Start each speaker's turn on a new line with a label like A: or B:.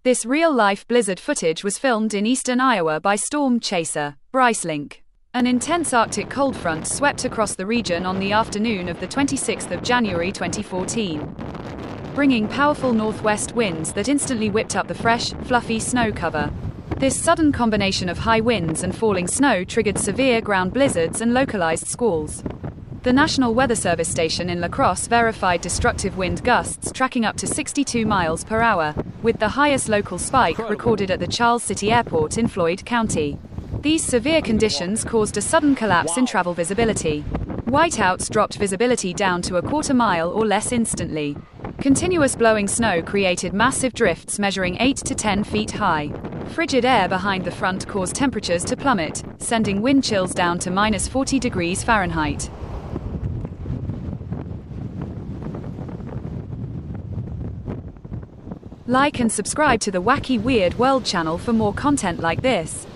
A: This real-life blizzard footage was filmed in eastern Iowa by storm chaser Bryce Link. An intense Arctic cold front swept across the region on the afternoon of the 26th of January 2014, bringing powerful northwest winds that instantly whipped up the fresh, fluffy snow cover. This sudden combination of high winds and falling snow triggered severe ground blizzards and localized squalls. The National Weather Service station in La Crosse verified destructive wind gusts tracking up to 62 miles per hour, with the highest local spike recorded at the Charles City Airport in Floyd County. These severe conditions caused a sudden collapse in travel visibility. Whiteouts dropped visibility down to a quarter mile or less instantly. Continuous blowing snow created massive drifts measuring 8 to 10 feet high. Frigid air behind the front caused temperatures to plummet, sending wind chills down to minus 40 degrees Fahrenheit. Like and subscribe to the Wacky Weird World channel for more content like this.